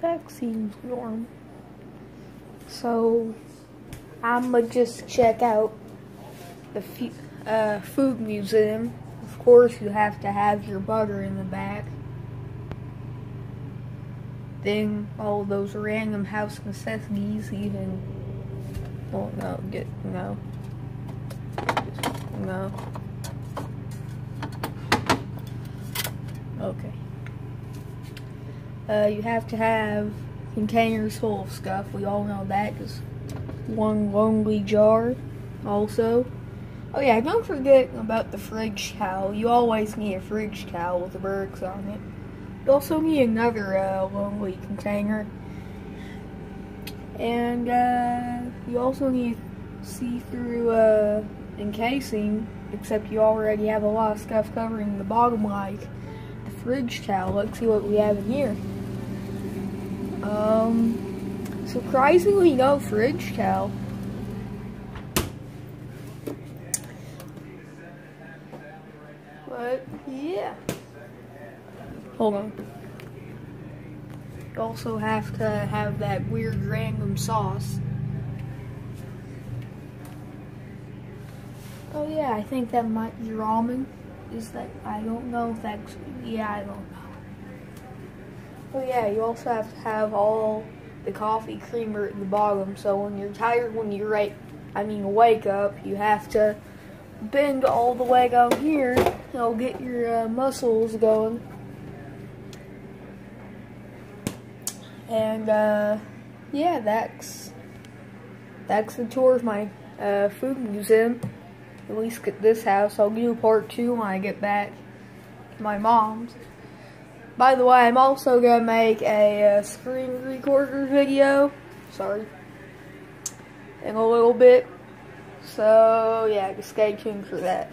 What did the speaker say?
that seems warm. So, I'ma just check out the food museum. Of course, you have to have your butter in the back. Then all those random house necessities, even. Oh no, no. Okay. You have to have containers full of stuff. We all know that. Just one lonely jar, also. Oh yeah, don't forget about the fridge towel. You always need a fridge towel with the birds on it. You also need another lonely container. And you also need see-through encasing, except you already have a lot of stuff covering the bottom, like the fridge towel. Let's see what we have in here. Surprisingly no fridge towel. But yeah. Hold on. You also have to have that weird random sauce. Oh yeah, I think that might be ramen. Is that, I don't know if that's, yeah, I don't know. Oh yeah, you also have to have all the coffee creamer at the bottom, so when you're tired, when you wake up, you have to bend all the way down here. It'll get your muscles going. And yeah, that's the tour of my food museum. At least at this house. I'll do part 2 when I get back to my mom's. By the way, I'm also gonna make a screen recorder video. Sorry. In a little bit. So yeah, just stay tuned for that.